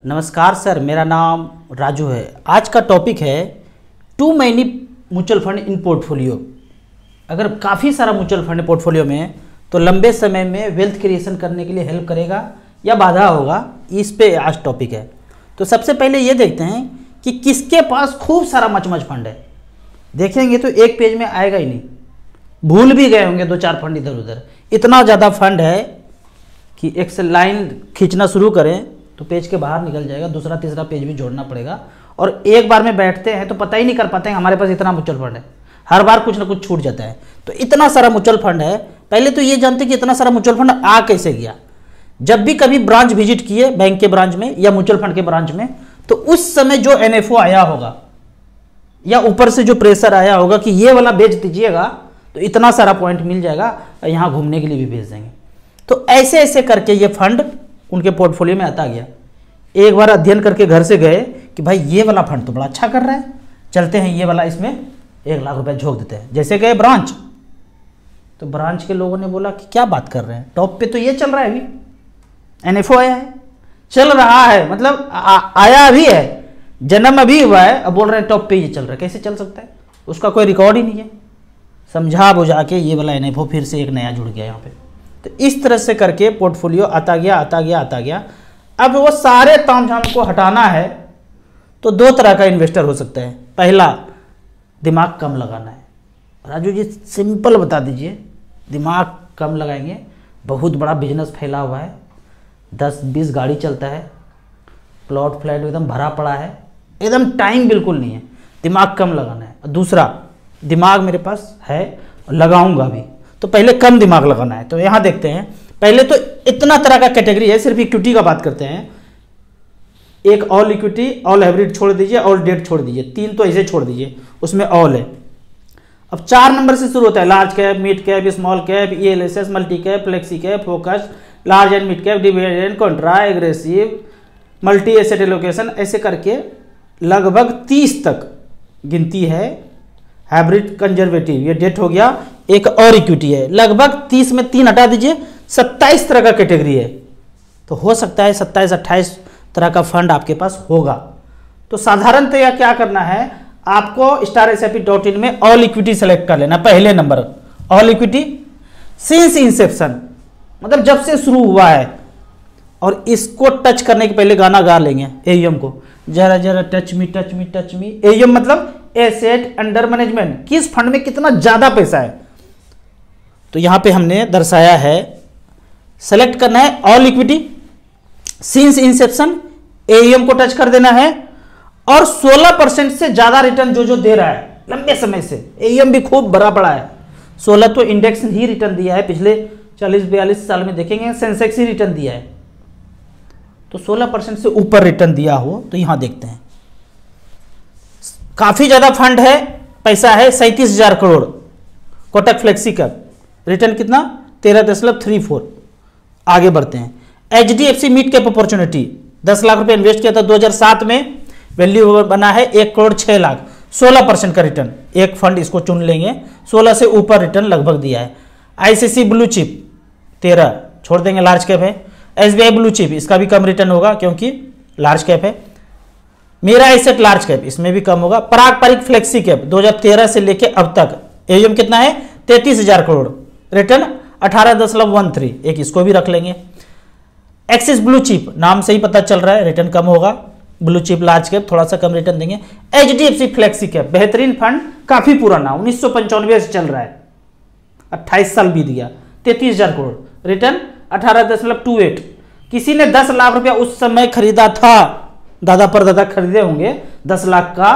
नमस्कार सर, मेरा नाम राजू है। आज का टॉपिक है too many mutual fund in portfolio. अगर काफ़ी सारा म्यूचुअल फंड पोर्टफोलियो में तो लंबे समय में वेल्थ क्रिएशन करने के लिए हेल्प करेगा या बाधा होगा, इस पे आज टॉपिक है। तो सबसे पहले ये देखते हैं कि किसके पास खूब सारा मच फंड है। देखेंगे तो एक पेज में आएगा ही नहीं, भूल भी गए होंगे दो चार फंड इधर उधर। इतना ज़्यादा फंड है कि एक से लाइन खींचना शुरू करें तो पेज के बाहर निकल जाएगा, दूसरा तीसरा पेज भी जोड़ना पड़ेगा और एक बार में बैठते हैं तो पता ही नहीं कर पाते हैं हमारे पास इतना म्यूचुअल फंड है। हर बार कुछ ना कुछ छूट जाता है। तो इतना सारा म्यूचुअल फंड है, पहले तो ये जानते कि इतना सारा म्यूचुअल फंड आ कैसे गया। जब भी कभी ब्रांच विजिट किए बैंक के ब्रांच में या म्यूचुअल फंड के ब्रांच में, तो उस समय जो एनएफओ आया होगा या ऊपर से जो प्रेशर आया होगा कि ये वाला बेच दीजिएगा तो इतना सारा पॉइंट मिल जाएगा, यहाँ घूमने के लिए भी भेज देंगे। तो ऐसे ऐसे करके ये फंड उनके पोर्टफोलियो में आता गया। एक बार अध्ययन करके घर से गए कि भाई ये वाला फंड तो बड़ा अच्छा कर रहा है, चलते हैं ये वाला इसमें 1 लाख रुपए झोंक देते हैं। जैसे गए ब्रांच, तो ब्रांच के लोगों ने बोला कि क्या बात कर रहे हैं, टॉप पे तो ये चल रहा है, अभी एनएफओ आया है, चल रहा है, मतलब आया भी है, जन्म अभी हुआ है, अब बोल रहे हैं टॉप पे ये चल रहा है। कैसे चल सकता है, उसका कोई रिकॉर्ड ही नहीं है। समझा बुझा के ये वाला एनएफओ फिर से एक नया जुड़ गया यहाँ पे। तो इस तरह से करके पोर्टफोलियो आता गया। अब वो सारे तामझाम को हटाना है तो 2 तरह का इन्वेस्टर हो सकता है। पहला, दिमाग कम लगाना है। राजू जी सिंपल बता दीजिए, दिमाग कम लगाएंगे, बहुत बड़ा बिजनेस फैला हुआ है, 10-20 गाड़ी चलता है, प्लॉट फ्लैट एकदम भरा पड़ा है, एकदम टाइम बिल्कुल नहीं है, दिमाग कम लगाना है। दूसरा, दिमाग मेरे पास है, लगाऊंगा भी, तो पहले कम दिमाग लगाना है। तो यहाँ देखते हैं, पहले तो इतना तरह का कैटेगरी है, सिर्फ इक्विटी का बात करते हैं। एक ऑल इक्विटी, ऑल हाइब्रिड छोड़ दीजिए, ऑल डेट छोड़ दीजिए, 3 तो ऐसे छोड़ दीजिए, उसमें ऑल है। अब 4 नंबर से शुरू होता है, large cap, mid cap, small cap, ELSS, multi cap, flexi cap, focus, large and mid cap, dividend, Contra, aggressive, multi asset allocation, ऐसे करके लगभग 30 तक गिनती है। हाइब्रिड, कंजर्वेटिव, ये डेट हो गया। एक और इक्विटी है, लगभग 30 में 3 हटा दीजिए, 27 तरह का कैटेगरी है। तो हो सकता है 27-28 तरह का फंड आपके पास होगा। तो साधारणतया क्या करना है, आपको StarSIP.in में ऑल इक्विटी सेलेक्ट कर लेना। पहले number all equity since Inception, मतलब जब से शुरू हुआ है। और इसको टच करने के पहले गाना गा लेंगे एयूएम को, जरा जरा touch me touch me touch me. AUM मतलब एसेट अंडर मैनेजमेंट, किस फंड में कितना ज्यादा पैसा है। तो यहां पे हमने दर्शाया है, सेलेक्ट करना है all equity since Inception, AUM को टच कर देना है और 16% से ज्यादा रिटर्न जो दे रहा है लंबे समय से। एयूएम भी खूब बड़ा बड़ा है, 16 तो इंडेक्स ही रिटर्न दिया है, पिछले 40-42 साल में देखेंगे सेंसेक्स ही रिटर्न दिया है। तो 16% से ऊपर रिटर्न दिया हो तो यहां देखते हैं काफी ज्यादा फंड है, पैसा है 37,000 crore. Kotak flexi cap, return कितना 13.34। आगे बढ़ते हैं, HDFC mid cap opportunity, 10 lakh रुपए इन्वेस्ट किया था 2007 में, वैल्यू बना है 1 करोड़ 6 लाख, 16% का रिटर्न। एक फंड इसको चुन लेंगे, 16 से ऊपर रिटर्न लगभग दिया है। आईसीसी ब्लू चिप 13 छोड़ देंगे, लार्ज कैप है। एसबीआई ब्लू चिप, इसका भी कम रिटर्न होगा क्योंकि लार्ज कैप है। मेरा एसेट लार्ज कैप, इसमें भी कम होगा। पारंपरिक फ्लेक्सी कैप 2013 से लेके अब तक एयूएम कितना है 33,000 करोड़, रिटर्न 18.13, एक इसको भी रख लेंगे। एक्सिस ब्लू चिप, नाम से ही पता चल रहा है रिटर्न कम होगा। ब्लू चिप लार्ज कैप थोड़ा सा कम रिटर्न देंगे। एचडीएफसी फ्लेक्सी कैप बेहतरीन फंड, काफी पुराना, 1995 से चल रहा है, 28 साल बीत गया, 33,000 करोड़, रिटर्न 18.28। किसी ने 10 लाख रुपया उस समय खरीदा था, दादा पर दादा खरीदे होंगे 10 लाख का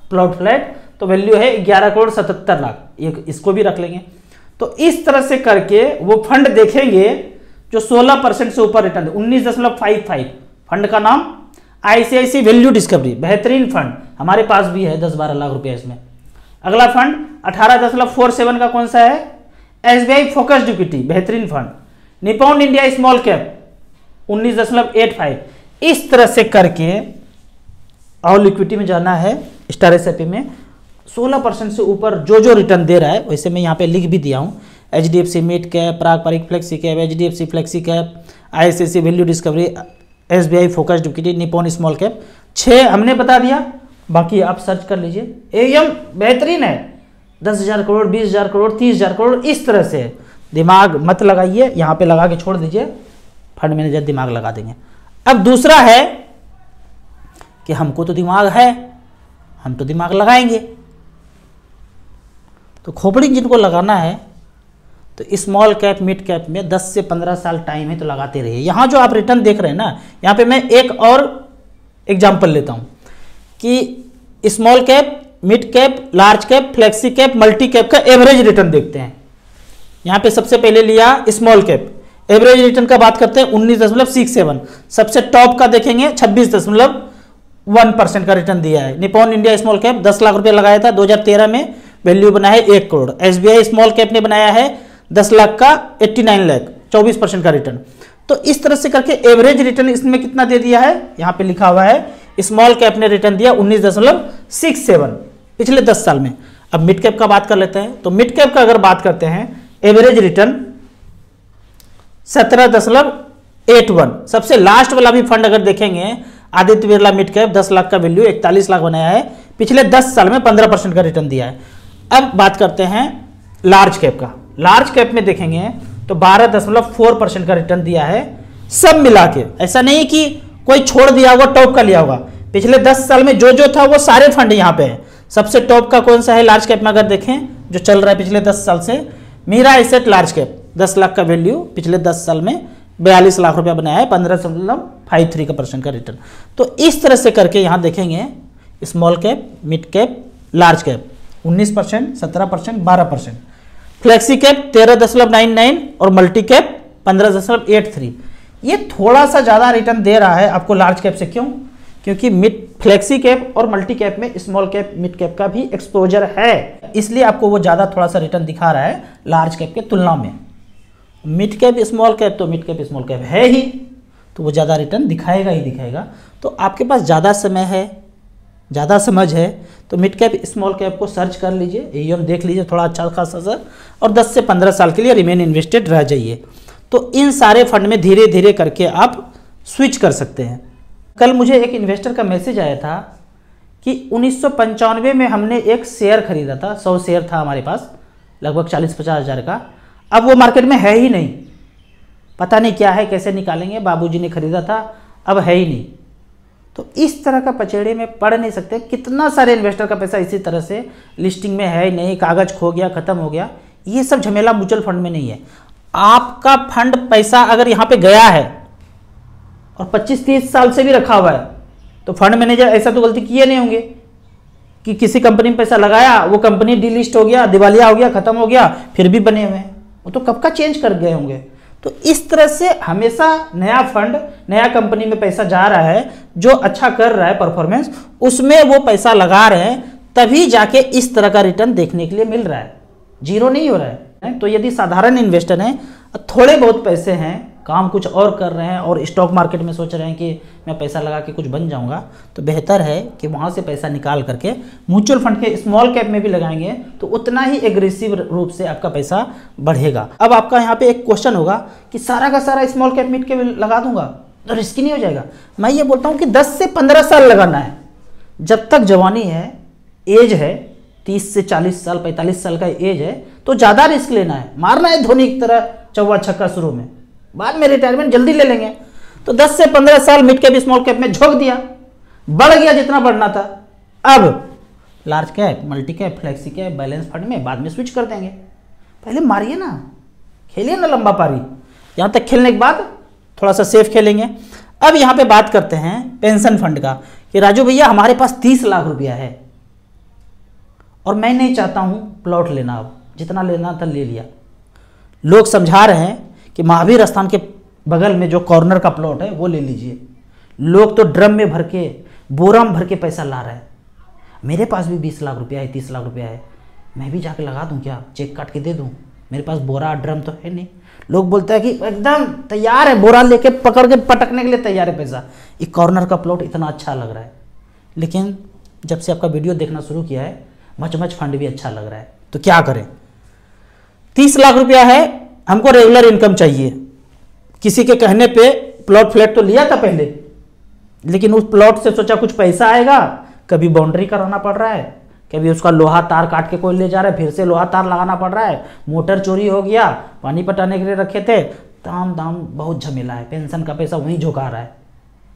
प्लॉट फ्लैट, तो वैल्यू है 11 करोड़ 77 लाख, एक इसको भी रख लेंगे। तो इस तरह से करके वो फंड देखेंगे जो 16% से ऊपर रिटर्न, 19.55। फंड का नाम आईसीआईसी वैल्यू डिस्कवरी, बेहतरीन फंड, हमारे पास भी है 10-12 लाख रुपया इसमें। अगला फंड 18.47 का कौन सा है, एसबीआई फोकस्ड इक्विटी, बेहतरीन fund. Nippon India small cap 19.85। इस तरह से करके ऑल इक्विटी में जाना है, StarSIP में 16% से ऊपर जो रिटर्न दे रहा है, वैसे मैं यहाँ पे लिख भी दिया हूँ। एचडीएफसी मिड कैप, पारंपरिक flexi cap, HDFC flexi cap, ICICI value discovery, SBI focused equity, Nippon small cap, 6 हमने बता दिया, बाकी आप सर्च कर लीजिए। एकदम बेहतरीन है, 10,000 करोड़, 20,000 करोड़, 30,000 करोड़, इस तरह से। दिमाग मत लगाइए, यहाँ पे लगा के छोड़ दीजिए, फंड मैनेजर दिमाग लगा देंगे। अब दूसरा है कि हमको तो दिमाग है, हम तो दिमाग लगाएंगे। तो खोपड़ी जिनको लगाना है तो स्मॉल कैप मिड कैप में 10 से 15 साल टाइम है, तो लगाते रहिए। यहाँ जो आप रिटर्न देख रहे हैं ना, यहाँ पे मैं एक और एग्जांपल लेता हूँ कि small cap, mid cap, large cap, flexi cap, multi cap का एवरेज रिटर्न देखते हैं। यहाँ पे सबसे पहले लिया स्मॉल कैप, एवरेज रिटर्न का बात करते हैं 19.67। सबसे टॉप का देखेंगे 26.1% का रिटर्न दिया है। Nippon India small cap 10 lakh रुपए लगाया था 2013 में, वैल्यू बना है 1 करोड़। SBI स्मॉल कैप ने बनाया है 10 लाख का 89 लाख, 24% का रिटर्न। तो इस तरह से करके एवरेज रिटर्न इसमें कितना दे दिया है, यहाँ पे लिखा हुआ है स्मॉल कैप ने रिटर्न दिया 19.67 पिछले 10 साल में। अब मिड कैप का बात कर लेते हैं। तो मिड कैप का अगर बात करते हैं, एवरेज रिटर्न 17.81। सबसे लास्ट वाला भी फंड अगर देखेंगे, आदित्य बिरला मिड कैप 10 लाख का वैल्यू 41 लाख बनाया है, पिछले 10 साल में 15% का रिटर्न दिया है। अब बात करते हैं लार्ज कैप का। लार्ज कैप में देखेंगे तो 12.4% का रिटर्न दिया है सब मिला के। ऐसा नहीं कि कोई छोड़ दिया होगा, टॉप का लिया होगा। पिछले 10 साल में जो जो था वो सारे फंड यहाँ पे है। सबसे टॉप का कौन सा है लार्ज कैप में अगर देखें, जो चल रहा है पिछले 10 साल से, Mirae asset large cap 10 lakh का वैल्यू, पिछले 10 साल में 42 लाख रुपया बनाया है, 15.53% का रिटर्न। तो इस तरह से करके यहाँ देखेंगे small cap, mid cap, large cap 19%, 17%, 12%, flexi cap 13.99 और मल्टी कैप 15.83। ये थोड़ा सा ज़्यादा रिटर्न दे रहा है आपको लार्ज कैप से। क्यों? क्योंकि मिड फ्लेक्सी कैप और मल्टी कैप में स्मॉल कैप, मिड कैप का भी एक्सपोजर है, इसलिए आपको वो ज़्यादा थोड़ा सा रिटर्न दिखा रहा है लार्ज कैप के तुलना में। मिड कैप स्मॉल कैप तो मिड कैप स्मॉल कैप है ही, तो वो ज़्यादा रिटर्न दिखाएगा ही दिखाएगा। तो आपके पास ज़्यादा समय है, ज़्यादा समझ है, तो मिड कैप स्मॉल कैप को सर्च कर लीजिए, AUM देख लीजिए थोड़ा अच्छा खासा सा, और 10 से 15 साल के लिए रिमेन इन्वेस्टेड रह जाइए। तो इन सारे फंड में धीरे धीरे करके आप स्विच कर सकते हैं। कल मुझे एक इन्वेस्टर का मैसेज आया था कि 1995 में हमने एक शेयर खरीदा था, 100 शेयर था हमारे पास, लगभग 40-50 हज़ार का। अब वो मार्केट में है ही नहीं, पता नहीं क्या है, कैसे निकालेंगे, बाबूजी ने खरीदा था, अब है ही नहीं। तो इस तरह का पचेड़े में पड़ नहीं सकते। कितना सारे इन्वेस्टर का पैसा इसी तरह से लिस्टिंग में है ही नहीं, कागज खो गया, खत्म हो गया। ये सब झमेला म्यूचुअल फंड में नहीं है। आपका फंड पैसा अगर यहाँ पे गया है और 25-30 साल से भी रखा हुआ है, तो फंड मैनेजर ऐसा तो गलती किए नहीं होंगे कि किसी कंपनी में पैसा लगाया, वो कंपनी डीलिस्ट हो गया, दिवालिया हो गया, खत्म हो गया, फिर भी बने हुए हैं, वो तो कब का चेंज कर गए होंगे। तो इस तरह से हमेशा नया फंड, नया कंपनी में पैसा जा रहा है, जो अच्छा कर रहा है परफॉर्मेंस, उसमें वो पैसा लगा रहे हैं, तभी जाके इस तरह का रिटर्न देखने के लिए मिल रहा है, जीरो नहीं हो रहा है। तो यदि साधारण इन्वेस्टर हैं, थोड़े बहुत पैसे हैं, काम कुछ और कर रहे हैं और स्टॉक मार्केट में सोच रहे हैं कि मैं पैसा लगा के कुछ बन जाऊंगा, तो बेहतर है कि वहाँ से पैसा निकाल करके म्यूचुअल फंड के स्मॉल कैप में भी लगाएंगे, तो उतना ही एग्रेसिव रूप से आपका पैसा बढ़ेगा। अब आपका यहाँ पे एक क्वेश्चन होगा कि सारा का सारा स्मॉल कैप मिड कैप लगा दूंगा तो रिस्की नहीं हो जाएगा? मैं ये बोलता हूँ कि 10 से 15 साल लगाना है, जब तक जवानी है, एज है, 30 से 40 साल 45 साल का एज है, तो ज़्यादा रिस्क लेना है, मारना है धोनी की तरह चौवा छक्का शुरू में, बाद में रिटायरमेंट जल्दी ले लेंगे। तो 10 से 15 साल मिड कैप स्मॉल कैप में झोंक दिया, बढ़ गया जितना बढ़ना था। अब large cap, multi cap, flexi cap, balance fund में बाद में स्विच कर देंगे। पहले मारिए ना, खेलिए ना लंबा पारी, यहाँ तक खेलने के बाद थोड़ा सा सेफ खेलेंगे। अब यहाँ पे बात करते हैं पेंशन फंड का कि राजू भैया हमारे पास 30 लाख रुपया है और मैं नहीं चाहता हूँ प्लॉट लेना, अब जितना लेना था ले लिया। लोग समझा रहे हैं कि महावीर स्थान के बगल में जो कॉर्नर का प्लॉट है वो ले लीजिए। लोग तो ड्रम में भर के, बोरा में भर के पैसा ला रहे हैं। मेरे पास भी 20 लाख रुपया है, 30 लाख रुपया है, मैं भी जाके लगा दूं क्या, चेक काट के दे दूं? मेरे पास बोरा ड्रम तो है नहीं। लोग बोलते हैं कि एकदम तैयार है, बोरा लेके पकड़ के पटकने के लिए तैयार है पैसा। ये कॉर्नर का प्लॉट इतना अच्छा लग रहा है, लेकिन जब से आपका वीडियो देखना शुरू किया है, मच फंड भी अच्छा लग रहा है। तो क्या करें? 30 लाख रुपया है, हमको रेगुलर इनकम चाहिए। किसी के कहने पे प्लॉट फ्लैट तो लिया था पहले, लेकिन उस प्लॉट से सोचा कुछ पैसा आएगा, कभी बाउंड्री कराना पड़ रहा है, कभी उसका लोहा तार काट के कोई ले जा रहा है, फिर से लोहा तार लगाना पड़ रहा है, मोटर चोरी हो गया, पानी पटाने के लिए रखे थे, ताम दाम बहुत झमेला है। पेंशन का पैसा वहीं झुका रहा है,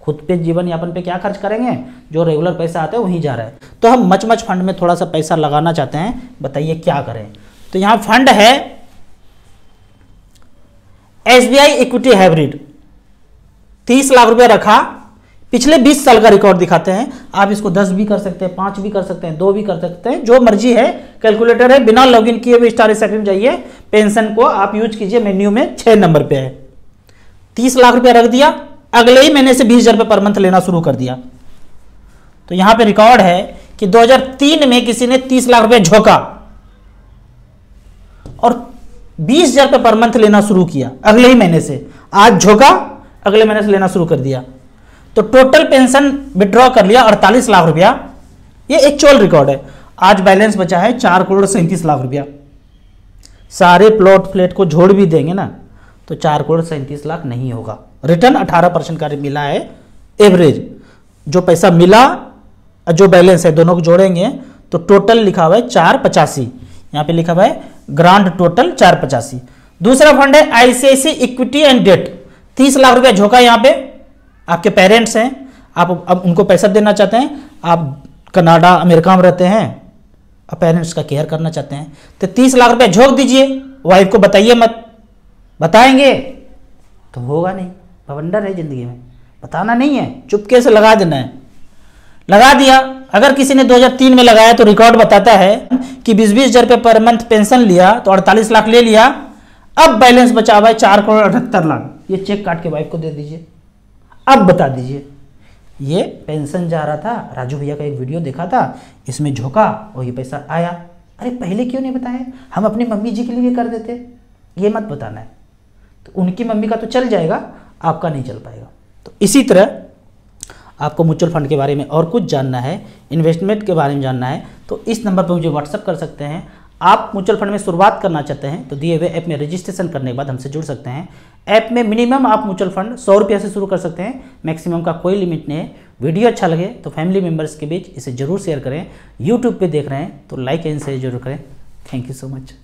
खुद पे जीवन यापन पे क्या खर्च करेंगे, जो रेगुलर पैसा आता है वहीं जा रहा है। तो हम मच फंड में थोड़ा सा पैसा लगाना चाहते हैं, बताइए क्या करें। तो यहाँ फंड है SBI इक्विटी हाइब्रिड, 30 लाख रुपया रखा, पिछले 20 साल का रिकॉर्ड दिखाते हैं। आप इसको 10 भी कर सकते हैं, 5 भी कर सकते हैं, 2 भी कर सकते हैं, जो मर्जी है। कैलकुलेटर है, बिना लॉगिन किए हुए स्टार सेक्रेटरी जाइए, पेंशन को आप यूज कीजिए, मेन्यू में 6 नंबर पे है। 30 लाख रुपया रख दिया, अगले ही महीने से 20,000 रुपये पर मंथ लेना शुरू कर दिया। तो यहां पे रिकॉर्ड है कि 2003 में किसी ने 30 लाख रुपए झोंका और 20,000 रुपये पर मंथ लेना शुरू किया अगले ही महीने से। आज झोंका, अगले महीने से लेना शुरू कर दिया, तो टोटल पेंशन विड्रॉ कर लिया 48 लाख रुपया। ये एक्चुअल रिकॉर्ड है। आज बैलेंस बचा है 4,37,00,000 रुपया। सारे प्लॉट फ्लैट को जोड़ भी देंगे ना तो 4,37,00,000 नहीं होगा। रिटर्न 18% का मिला है एवरेज। जो पैसा मिला और जो बैलेंस है दोनों को जोड़ेंगे तो टोटल लिखा हुआ है 485। यहाँ पे लिखा हुआ है ग्रांड टोटल 485। दूसरा फंड है ICICI equity and debt, 30 lakh रुपया झोंका। यहाँ पे आपके पेरेंट्स हैं, आप अब उनको पैसा देना चाहते हैं, आप कनाडा अमेरिका में रहते हैं, अब पेरेंट्स का केयर करना चाहते हैं, तो 30 लाख रुपया झोंक दीजिए। वाइफ को बताइए मत, बताएंगे तो होगा नहीं, बवंडर है जिंदगी में, बताना नहीं है, चुपके से लगा देना है। लगा दिया। अगर किसी ने 2003 में लगाया तो रिकॉर्ड बताता है कि 20,000 रुपये पर मंथ पेंशन लिया तो 48 लाख ले लिया, अब बैलेंस बचा हुआ है 4,78,00,000। ये चेक काट के वाइफ को दे दीजिए। अब बता दीजिए, ये पेंशन जा रहा था, राजू भैया का एक वीडियो देखा था, इसमें झोंका और ये पैसा आया। अरे पहले क्यों नहीं बताया, हम अपनी मम्मी जी के लिए कर देते। ये मत बताना है। तो उनकी मम्मी का तो चल जाएगा, आपका नहीं चल पाएगा। तो इसी तरह आपको म्यूचुअल फंड के बारे में और कुछ जानना है, इन्वेस्टमेंट के बारे में जानना है, तो इस नंबर पर मुझे व्हाट्सअप कर सकते हैं। आप म्यूचुअल फंड में शुरुआत करना चाहते हैं तो दिए हुए ऐप में रजिस्ट्रेशन करने के बाद हमसे जुड़ सकते हैं। ऐप में मिनिमम आप म्यूचुअल फंड 100 रुपये से शुरू कर सकते हैं, मैक्सिमम का कोई लिमिट नहीं है। वीडियो अच्छा लगे तो फैमिली मेम्बर्स के बीच इसे जरूर शेयर करें। यूट्यूब पे देख रहे हैं तो लाइक एंड शेयर जरूर करें। Thank you so much.